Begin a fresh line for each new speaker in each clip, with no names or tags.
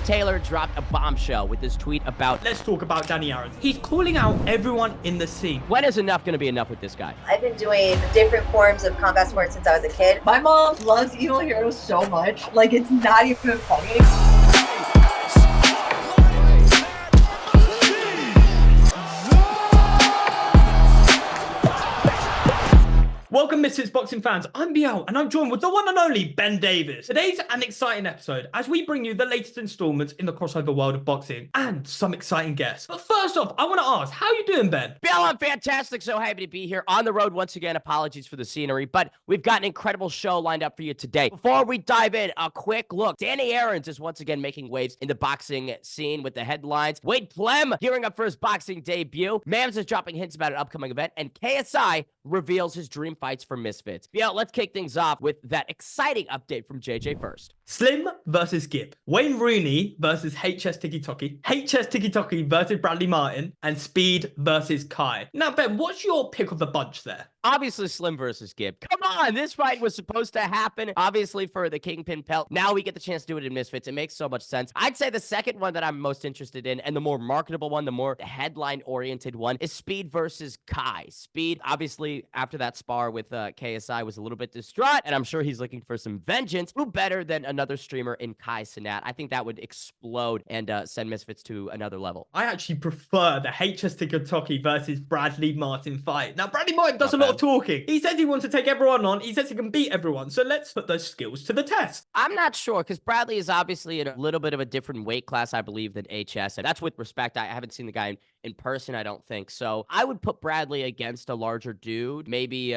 Taylor dropped a bombshell with his tweet about,
let's talk about Danny Aaron. He's calling out everyone in the scene.
when is enough going to be enough with this guy?
I've been doing different forms of combat sports since I was a kid.
My mom loves Evil Heroes so much. Like, it's not even funny.
Welcome, Misfits Boxing fans. I'm BL, and I'm joined with the one and only Ben Davis. Today's an exciting episode as we bring you the latest installments in the crossover world of boxing and some exciting guests. But first off, I want to ask, how you doing, Ben?
BL, I'm fantastic. So happy to be here on the road once again. Apologies for the scenery, but we've got an incredible show lined up for you today. Before we dive in, a quick look. Danny Aaron is once again making waves in the boxing scene with the headlines. Wade Plem gearing up for his boxing debut. Mams is dropping hints about an upcoming event, and KSI reveals his dream fights for Misfits. Yeah, let's kick things off with that exciting update from JJ first.
Slim versus Gib. Wayne Rooney versus HS Tiki Toki. HS Tiki Toki versus Bradley Martin. And Speed versus Kai. Now, Ben, what's your pick of the bunch there?
Obviously, Slim versus Gib. Come on, this fight was supposed to happen, obviously, for the Kingpin pelt. Now we get the chance to do it in Misfits. It makes so much sense. I'd say the second one that I'm most interested in, and the more marketable one, the more headline-oriented one, is Speed versus Kai. Speed, obviously, after that spar with KSI, was a little bit distraught, and I'm sure he's looking for some vengeance. Who better than another streamer in Kai Cenat? I think that would explode and send Misfits to another level.
I actually prefer the HS Tiki Toki versus Bradley Martin fight. Now, Bradley Martin does a lot of talking. He says he wants to take everyone on. He says he can beat everyone. So let's put those skills to the test.
I'm not sure, because Bradley is obviously in a little bit of a different weight class, I believe, than HS. And that's with respect. I haven't seen the guy in person, I don't think. So I would put Bradley against a larger dude. Maybe,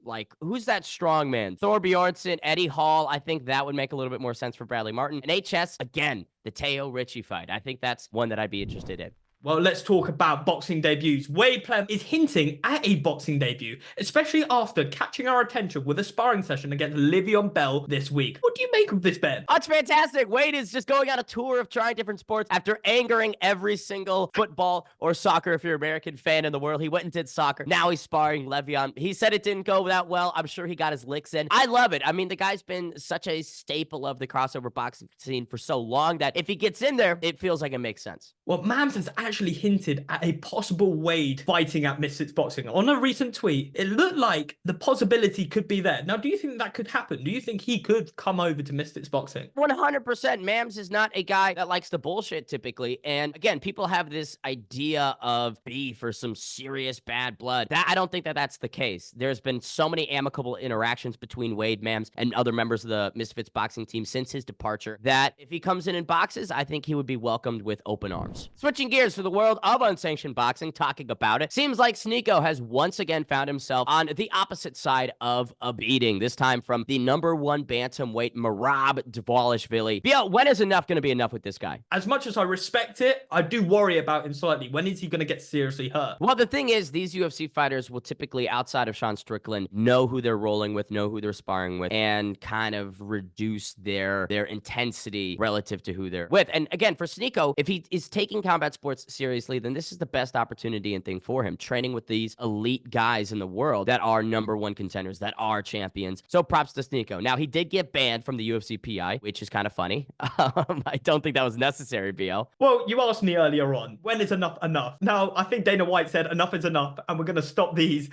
like, who's that strong man? Thor Bjornsson, Eddie Hall. I think that would make a little bit more sense for Bradley Martin. And HS, again, the Teo Richie fight. I think that's one that I'd be interested in.
Well, let's talk about boxing debuts. Wade Plem is hinting at a boxing debut, especially after catching our attention with a sparring session against Livion Bell this week. What do you make of this, Ben?
Oh, it's fantastic. Wade is just going on a tour of trying different sports after angering every single football or soccer, if you're an American fan in the world. He went and did soccer. Now he's sparring Le'Veon. He said it didn't go that well. I'm sure he got his licks in. I love it. I mean, the guy's been such a staple of the crossover boxing scene for so long that if he gets in there, it feels like it makes sense.
Well, Mams has actually hinted at a possible Wade fighting at Misfits Boxing. On a recent tweet, it looked like the possibility could be there. Now, do you think that could happen? Do you think he could come over to Misfits Boxing?
100%. Mams is not a guy that likes to bullshit typically. And again, people have this idea of beef or some serious bad blood. I don't think that that's the case. There's been so many amicable interactions between Wade, Mams, and other members of the Misfits Boxing team since his departure that if he comes in and boxes, I think he would be welcomed with open arms. Switching gears to the world of unsanctioned boxing, talking about it, seems like Sneeko has once again found himself on the opposite side of a beating, this time from the #1 bantamweight Merab Dvalishvili. BL, when is enough going to be enough with this guy?
As much as I respect it, I do worry about him slightly. When is he going to get seriously hurt?
Well, the thing is, these UFC fighters will typically, outside of Sean Strickland, know who they're rolling with, know who they're sparring with, and kind of reduce their intensity relative to who they're with. And again, for Sneeko, if he is taking combat sports seriously, then this is the best opportunity and thing for him, training with these elite guys in the world that are #1 contenders, that are champions. So props to Sneeko. Now, he did get banned from the UFC PI, which is kind of funny. I don't think that was necessary, BL.
Well, you asked me earlier on, when is enough enough? Now, I think Dana White said enough is enough, and we're going to stop these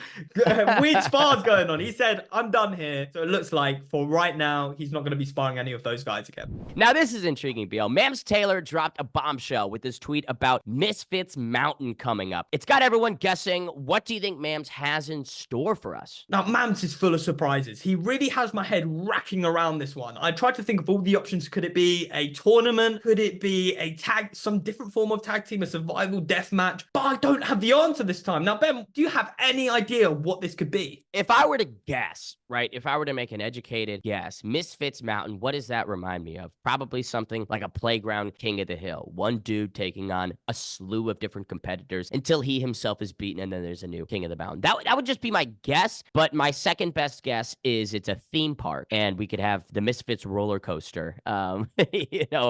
weird spars going on. He said, I'm done here. So it looks like for right now, he's not going to be sparring any of those guys again.
Now, this is intriguing, BL. Mams Taylor dropped a bombshell with his tweet about Misfits Mountain coming up. It's got everyone guessing. What do you think Mams has in store for us?
Now, Mams is full of surprises. He really has my head racking around this one. I tried to think of all the options. Could it be a tournament? Could it be a some different form of tag team, a survival death match? But I don't have the answer this time. Now, Ben, do you have any idea what this could be?
If I were to guess, right, if I were to make an educated guess, Misfits Mountain, what does that remind me of? Probably something like a playground King of the Hill. One dude taking on a slew of different competitors until he himself is beaten, and then there's a new King of the Mountain. That would just be my guess, but my second best guess is it's a theme park, and we could have the Misfits roller coaster, a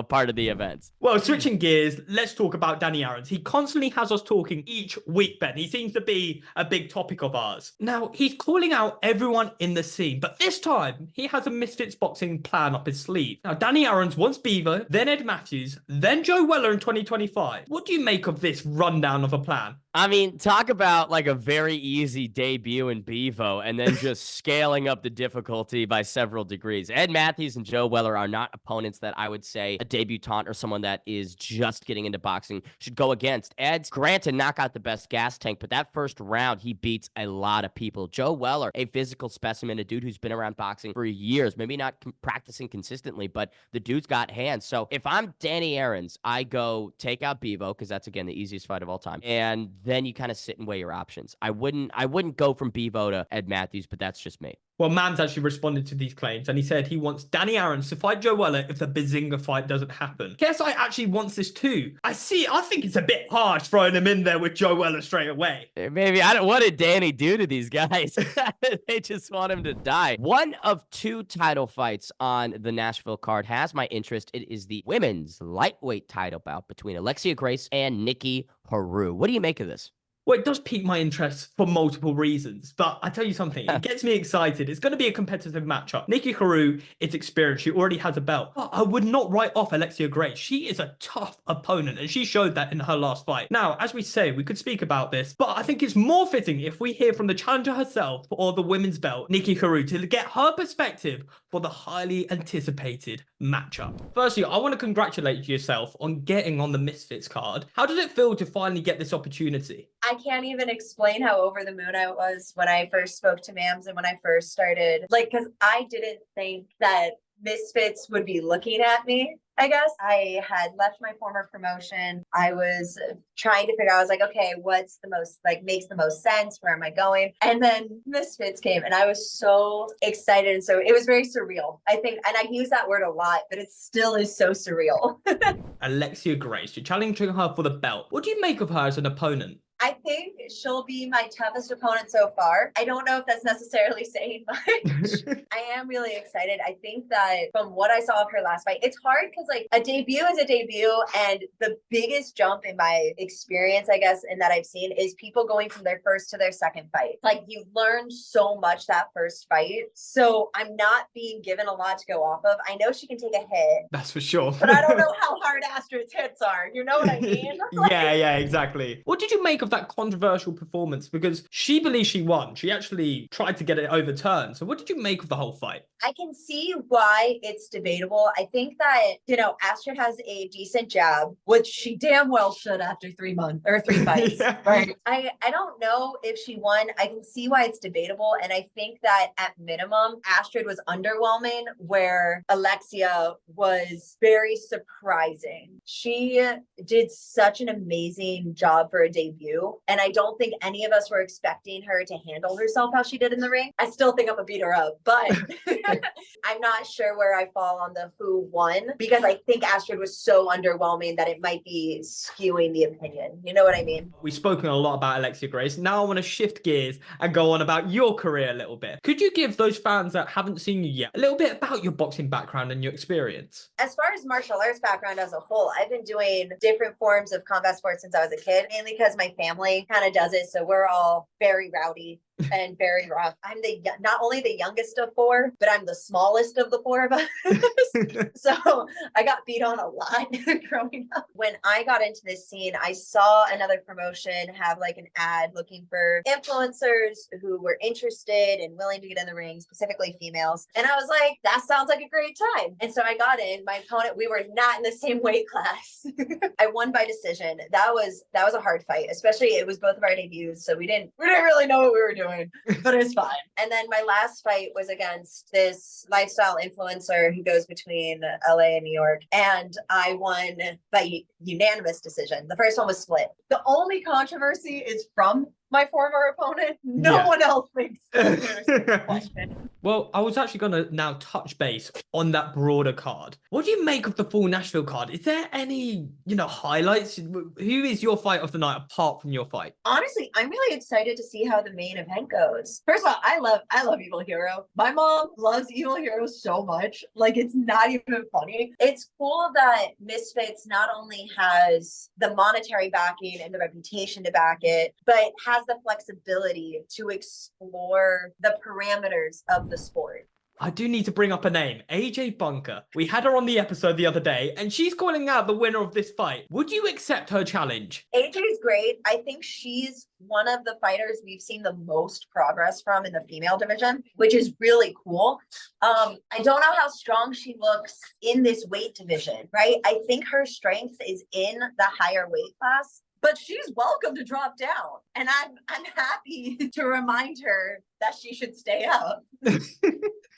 part of the events.
Well, switching gears, let's talk about Danny Aarons. He constantly has us talking each week, Ben. He seems to be a big topic of ours. Now, he's calling out everyone in the scene, but this time, he has a Misfits Boxing plan up his sleeve. Now, Danny Aarons wants Beaver, then Ed Matthews, then Joe Weller in 2025. What do you make of this rundown of a plan?
I mean, talk about like a very easy debut in Bevo and then just scaling up the difficulty by several degrees. Ed Matthews and Joe Weller are not opponents that I would say a debutant or someone that is just getting into boxing should go against. Ed's, granted, knock out the best gas tank, but that first round, he beats a lot of people. Joe Weller, a physical specimen, a dude who's been around boxing for years, maybe not practicing consistently, but the dude's got hands. So if I'm Danny Aarons, I go take out Bevo, because that's, again, the easiest fight of all time. And then you kind of sit and weigh your options. I wouldn't go from Bevo to Ed Matthews, but that's just me.
Well, Mams actually responded to these claims, and he said he wants Danny Aarons to fight Joe Weller if the Bazinga fight doesn't happen. KSI actually wants this too. I think it's a bit harsh throwing him in there with Joe Weller straight away.
Maybe, what did Danny do to these guys? They just want him to die. One of two title fights on the Nashville card has my interest. It is the women's lightweight title bout between Alexia Grace and Nikki Haru. What do you make of this?
Well, it does pique my interest for multiple reasons, but I tell you something, it gets me excited. It's going to be a competitive matchup. Nikki Haru is experienced. She already has a belt. But I would not write off Alexia Grace. She is a tough opponent, and she showed that in her last fight. Now, as we say, we could speak about this, but I think it's more fitting if we hear from the challenger herself or the women's belt, Nikki Haru, to get her perspective for the highly anticipated matchup. Firstly, I want to congratulate yourself on getting on the Misfits card. How did it feel to finally get this opportunity?
I can't even explain how over the moon I was when I first spoke to Mams and when I first started. Because I didn't think that Misfits would be looking at me. I guess I had left my former promotion. I was trying to figure out, I was like, okay, what's the most, makes the most sense? Where am I going? And then Misfits came, and I was so excited. And so it was very surreal, I think. And I use that word a lot, but it still is so surreal.
Alexia Grace, you're challenging her for the belt. What do you make of her as an opponent?
I think she'll be my toughest opponent so far. I don't know if that's necessarily saying much. I am really excited. I think that from what I saw of her last fight, it's hard because a debut is a debut. And the biggest jump in my experience, I guess, and that I've seen is people going from their first to their second fight. You learn so much that first fight. So I'm not being given a lot to go off of. I know she can take a hit.
That's for sure.
But I don't know how hard Astrid's hits are. You know what I mean?
Yeah, exactly. What did you make of that controversial performance? Because she believes she won. She actually tried to get it overturned. So what did you make of the whole fight?
I can see why it's debatable. I think that, Astrid has a decent jab, which she damn well should after 3 months or 3 fights.
Yeah.
Right. I don't know if she won. I can see why it's debatable. And I think that at minimum, Astrid was underwhelming, where Alexia was very surprising. She did such an amazing job for a debut. And I don't think any of us were expecting her to handle herself how she did in the ring. I still think I'm gonna beat her up, but I'm not sure where I fall on the who won, because I think Astrid was so underwhelming that it might be skewing the opinion. You know what I mean?
We've spoken a lot about Alexia Grace. Now I want to shift gears and go on about your career a little bit. Could you give those fans that haven't seen you yet a little bit about your boxing background and your experience?
As far as martial arts background as a whole, I've been doing different forms of combat sports since I was a kid, mainly because my family kind of does it. So we're all very rowdy and very rough. I'm not only the youngest of 4, but I'm the smallest of the 4 of us. So I got beat on a lot growing up. When I got into this scene, I saw another promotion have an ad looking for influencers who were interested and willing to get in the ring, specifically females. And I was like, that sounds like a great time. And so I got in. My opponent, we were not in the same weight class. I won by decision. That was a hard fight, especially it was both of our debuts. So we didn't really know what we were doing, but it's fine. And then my last fight was against this lifestyle influencer who goes between LA and New York. And I won by unanimous decision. The first one was split. The only controversy is from my former opponent. No one else thinks there's a question.
Well, I was actually going to now touch base on that broader card. What do you make of the full Nashville card? Is there any, highlights? Who is your fight of the night apart from your fight?
Honestly, I'm really excited to see how the main event goes. First of all, I love Evil Hero. My mom loves Evil Hero so much. Like, it's not even funny.
It's cool that Misfits not only has the monetary backing and the reputation to back it, but has the flexibility to explore the parameters of the sport.
I do need to bring up a name, AJ Bunker. We had her on the episode the other day, and she's calling out the winner of this fight. Would you accept her challenge?
AJ's great. I think she's one of the fighters we've seen the most progress from in the female division, which is really cool. I don't know how strong she looks in this weight division, right? I think her strength is in the higher weight class.
But she's welcome to drop down. And I'm happy to remind her that she should stay up.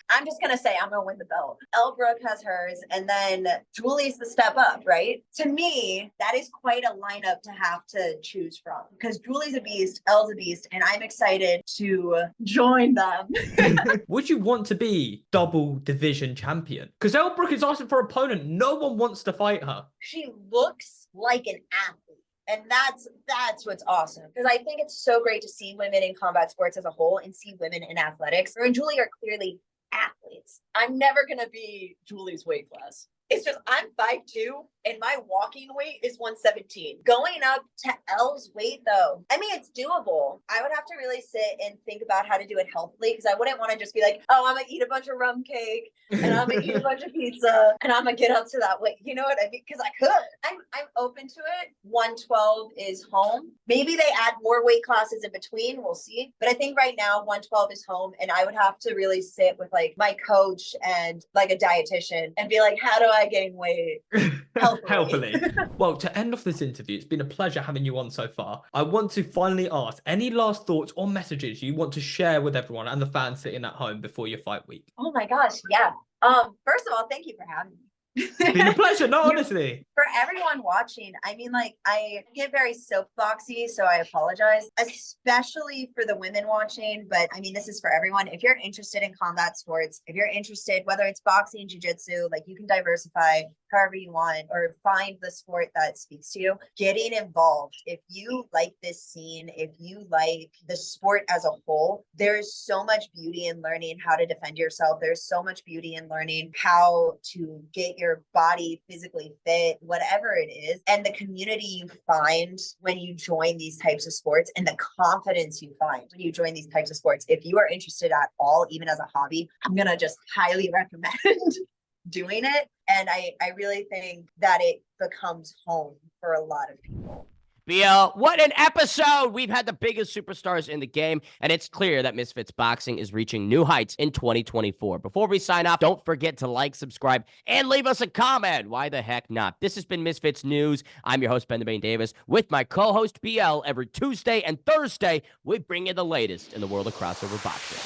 I'm just going to say I'm going to win the belt. Elle Brooke has hers, and then Julie's the step up, right? To me, that is quite a lineup to have to choose from because Julie's a beast, Elle's a beast, and I'm excited to join them.
Would you want to be double division champion? Because Elle Brooke is asking for an opponent. No one wants to fight her.
She looks like an athlete. And that's what's awesome. Because I think it's so great to see women in combat sports as a whole and see women in athletics. Her and Julie are clearly athletes.
I'm never going to be Julie's weight class. It's just I'm 5'2" and my walking weight is 117.
Going up to Elle's weight, though, I mean, it's doable. I would have to really sit and think about how to do it healthily because I wouldn't want to just be like, oh, I'm going to eat a bunch of rum cake and I'm going to eat a bunch of pizza and I'm going to get up to that weight. You know what I mean? Because I could. I'm open to it. 112 is home. Maybe they add more weight classes in between. We'll see. But I think right now 112 is home and I would have to really sit with like my coach and like a dietitian and be like, how do I gain weight
healthily? Well, to end off this interview, it's been a pleasure having you on so far. I want to finally ask any last thoughts or messages you want to share with everyone and the fans sitting at home before your fight week.
Oh my gosh, yeah. First of all, thank you for having me.
It's been a pleasure, no, honestly.
For everyone watching, I mean, like, I get very soapboxy, so I apologize, especially for the women watching. But I mean, this is for everyone. If you're interested in combat sports, if you're interested, whether it's boxing, jiu-jitsu, like you can diversify however you want or find the sport that speaks to you, getting involved. If you like this scene, if you like the sport as a whole, there's so much beauty in learning how to defend yourself. There's so much beauty in learning how to get your body physically fit, whatever it is. And the community you find when you join these types of sports and the confidence you find when you join these types of sports. If you are interested at all, even as a hobby, I'm going to just highly recommend doing it. And I really think that it becomes home for a lot of people.
BL, what an episode! We've had the biggest superstars in the game, and it's clear that Misfits Boxing is reaching new heights in 2024. Before we sign off, don't forget to like, subscribe, and leave us a comment. Why the heck not? This has been Misfits News. I'm your host, Ben the Bane Davis, with my co-host, BL. Every Tuesday and Thursday, we bring you the latest in the world of crossover boxing.